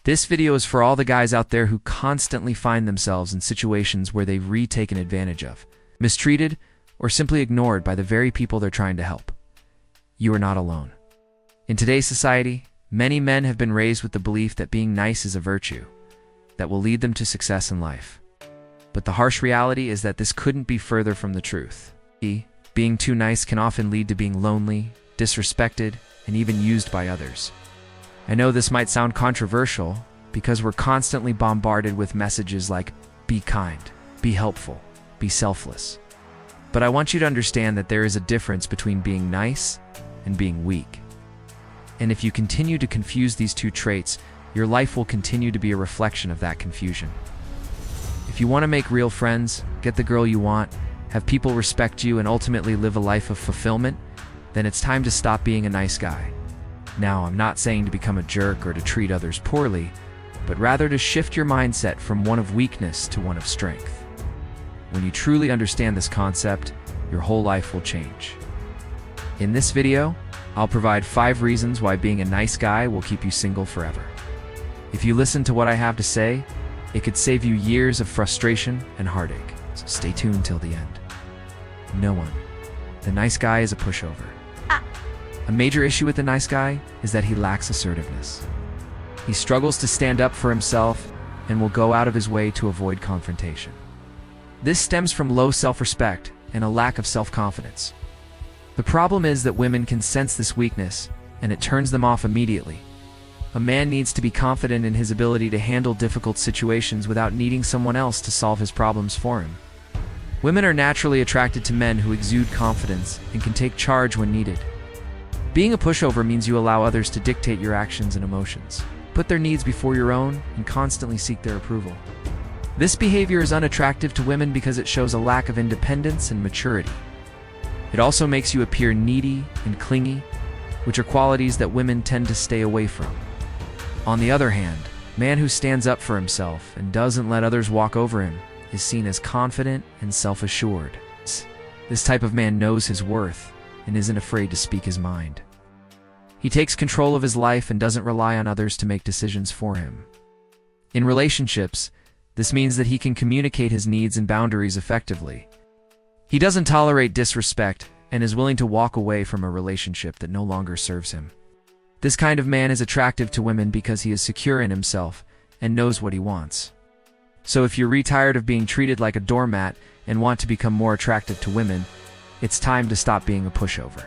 This video is for all the guys out there who constantly find themselves in situations where they've taken advantage of, mistreated, or simply ignored by the very people they're trying to help. You are not alone. In today's society, many men have been raised with the belief that being nice is a virtue that will lead them to success in life. But the harsh reality is that this couldn't be further from the truth. Being too nice can often lead to being lonely, disrespected, and even used by others. I know this might sound controversial because we're constantly bombarded with messages like, be kind, be helpful, be selfless. But I want you to understand that there is a difference between being nice and being weak. And if you continue to confuse these two traits, your life will continue to be a reflection of that confusion. If you want to make real friends, get the girl you want, have people respect you, and ultimately live a life of fulfillment, then it's time to stop being a nice guy. Now, I'm not saying to become a jerk or to treat others poorly, but rather to shift your mindset from one of weakness to one of strength. When you truly understand this concept, your whole life will change. In this video, I'll provide 5 reasons why being a nice guy will keep you single forever. If you listen to what I have to say, it could save you years of frustration and heartache. So stay tuned till the end. No one. The nice guy is a pushover. A major issue with the nice guy is that he lacks assertiveness. He struggles to stand up for himself and will go out of his way to avoid confrontation. This stems from low self-respect and a lack of self-confidence. The problem is that women can sense this weakness, and it turns them off immediately. A man needs to be confident in his ability to handle difficult situations without needing someone else to solve his problems for him. Women are naturally attracted to men who exude confidence and can take charge when needed. Being a pushover means you allow others to dictate your actions and emotions, put their needs before your own, and constantly seek their approval. This behavior is unattractive to women because it shows a lack of independence and maturity. It also makes you appear needy and clingy, which are qualities that women tend to stay away from. On the other hand, a man who stands up for himself and doesn't let others walk over him is seen as confident and self-assured. This type of man knows his worth and isn't afraid to speak his mind. He takes control of his life and doesn't rely on others to make decisions for him. In relationships, this means that he can communicate his needs and boundaries effectively. He doesn't tolerate disrespect and is willing to walk away from a relationship that no longer serves him. This kind of man is attractive to women because he is secure in himself and knows what he wants. So if you're tired of being treated like a doormat and want to become more attractive to women, it's time to stop being a pushover.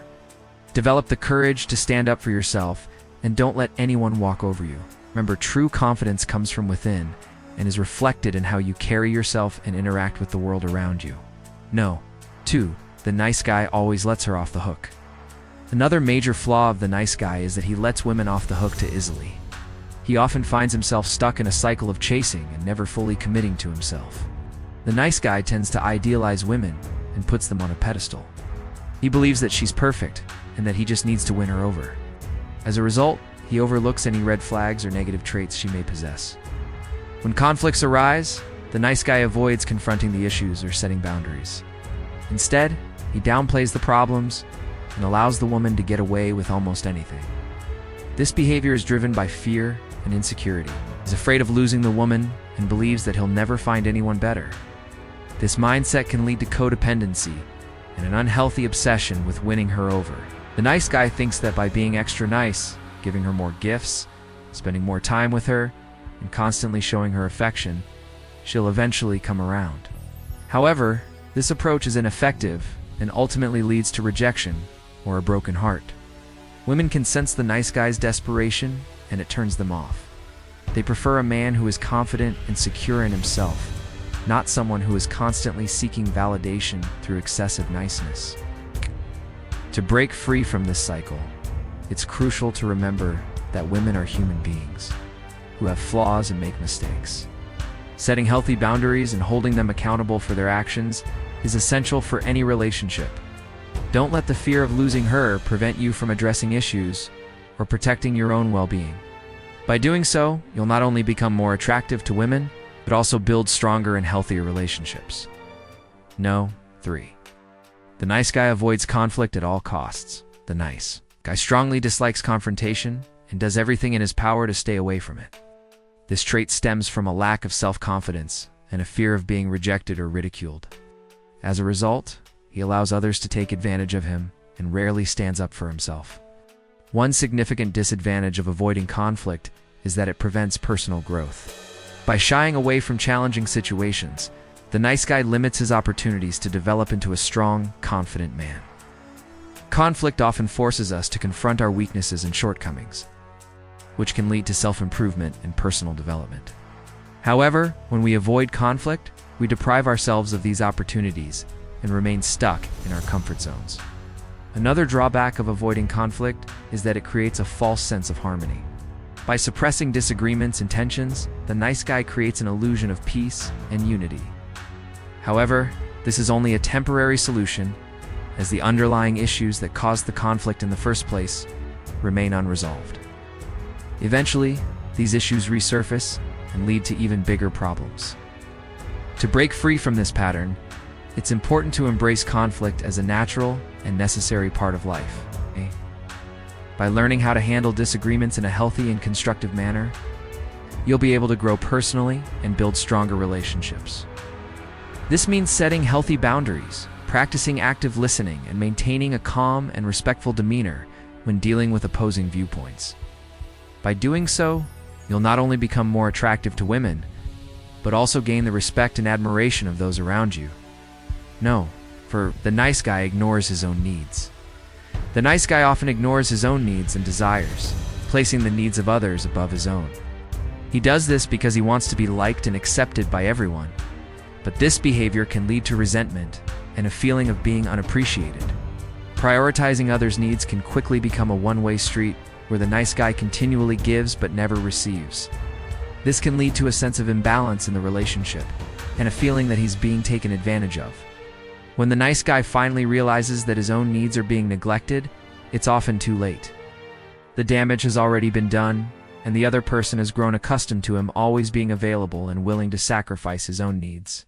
Develop the courage to stand up for yourself and don't let anyone walk over you. Remember, true confidence comes from within and is reflected in how you carry yourself and interact with the world around you. No. 2. The nice guy always lets her off the hook. Another major flaw of the nice guy is that he lets women off the hook too easily. He often finds himself stuck in a cycle of chasing and never fully committing to himself. The nice guy tends to idealize women and puts them on a pedestal. He believes that she's perfect and that he just needs to win her over. As a result, he overlooks any red flags or negative traits she may possess. When conflicts arise, the nice guy avoids confronting the issues or setting boundaries. Instead, he downplays the problems and allows the woman to get away with almost anything. This behavior is driven by fear and insecurity. He's afraid of losing the woman and believes that he'll never find anyone better. This mindset can lead to codependency and an unhealthy obsession with winning her over. The nice guy thinks that by being extra nice, giving her more gifts, spending more time with her, and constantly showing her affection, she'll eventually come around. However, this approach is ineffective and ultimately leads to rejection or a broken heart. Women can sense the nice guy's desperation, and it turns them off. They prefer a man who is confident and secure in himself, not someone who is constantly seeking validation through excessive niceness. To break free from this cycle, it's crucial to remember that women are human beings who have flaws and make mistakes. Setting healthy boundaries and holding them accountable for their actions is essential for any relationship. Don't let the fear of losing her prevent you from addressing issues or protecting your own well-being. By doing so, you'll not only become more attractive to women, but also build stronger and healthier relationships. No. 3. The nice guy avoids conflict at all costs. The nice guy strongly dislikes confrontation and does everything in his power to stay away from it. This trait stems from a lack of self-confidence and a fear of being rejected or ridiculed. As a result, he allows others to take advantage of him and rarely stands up for himself. One significant disadvantage of avoiding conflict is that it prevents personal growth. By shying away from challenging situations, the nice guy limits his opportunities to develop into a strong, confident man. Conflict often forces us to confront our weaknesses and shortcomings, which can lead to self-improvement and personal development. However, when we avoid conflict, we deprive ourselves of these opportunities and remain stuck in our comfort zones. Another drawback of avoiding conflict is that it creates a false sense of harmony. By suppressing disagreements and tensions, the nice guy creates an illusion of peace and unity. However, this is only a temporary solution, as the underlying issues that caused the conflict in the first place remain unresolved. Eventually, these issues resurface and lead to even bigger problems. To break free from this pattern, it's important to embrace conflict as a natural and necessary part of life. By learning how to handle disagreements in a healthy and constructive manner, you'll be able to grow personally and build stronger relationships. This means setting healthy boundaries, practicing active listening, and maintaining a calm and respectful demeanor when dealing with opposing viewpoints. By doing so, you'll not only become more attractive to women, but also gain the respect and admiration of those around you. No, for the nice guy ignores his own needs. The nice guy often ignores his own needs and desires, placing the needs of others above his own. He does this because he wants to be liked and accepted by everyone. But this behavior can lead to resentment and a feeling of being unappreciated. Prioritizing others' needs can quickly become a one-way street where the nice guy continually gives but never receives. This can lead to a sense of imbalance in the relationship and a feeling that he's being taken advantage of. When the nice guy finally realizes that his own needs are being neglected, it's often too late. The damage has already been done, and the other person has grown accustomed to him always being available and willing to sacrifice his own needs.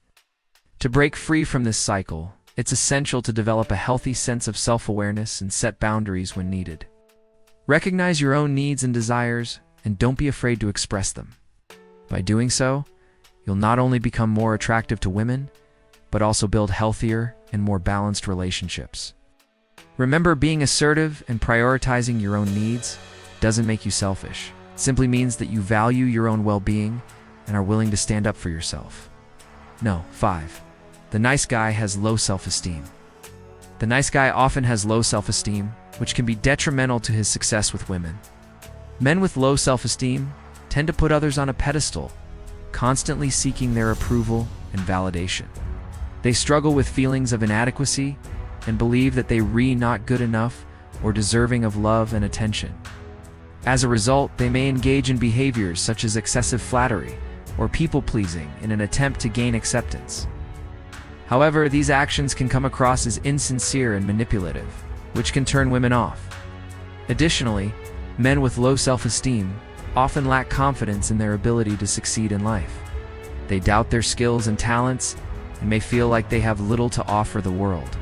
To break free from this cycle, it's essential to develop a healthy sense of self-awareness and set boundaries when needed. Recognize your own needs and desires, and don't be afraid to express them. By doing so, you'll not only become more attractive to women, but also build healthier and more balanced relationships. Remember, being assertive and prioritizing your own needs doesn't make you selfish. It simply means that you value your own well-being and are willing to stand up for yourself. 5. The nice guy has low self-esteem. The nice guy often has low self-esteem, which can be detrimental to his success with women. Men with low self-esteem tend to put others on a pedestal, constantly seeking their approval and validation. They struggle with feelings of inadequacy and believe that they're not good enough or deserving of love and attention. As a result, they may engage in behaviors such as excessive flattery or people-pleasing in an attempt to gain acceptance. However, these actions can come across as insincere and manipulative, which can turn women off. Additionally, men with low self-esteem often lack confidence in their ability to succeed in life. They doubt their skills and talents and may feel like they have little to offer the world.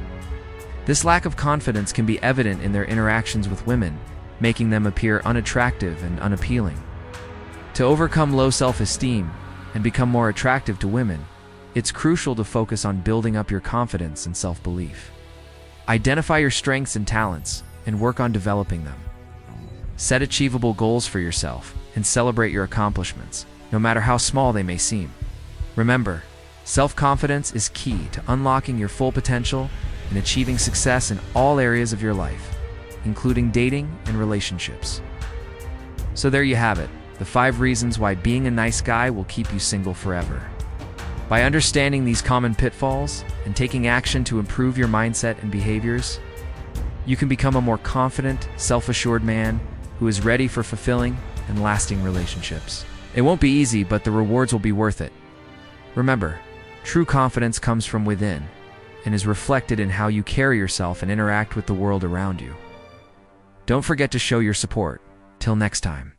This lack of confidence can be evident in their interactions with women, making them appear unattractive and unappealing. To overcome low self-esteem and become more attractive to women, it's crucial to focus on building up your confidence and self-belief. Identify your strengths and talents and work on developing them. Set achievable goals for yourself and celebrate your accomplishments, no matter how small they may seem. Remember, self-confidence is key to unlocking your full potential and achieving success in all areas of your life, including dating and relationships. So there you have it, the 5 reasons why being a nice guy will keep you single forever. By understanding these common pitfalls and taking action to improve your mindset and behaviors, you can become a more confident, self-assured man who is ready for fulfilling and lasting relationships. It won't be easy, but the rewards will be worth it. Remember, true confidence comes from within and is reflected in how you carry yourself and interact with the world around you. Don't forget to show your support. Till next time.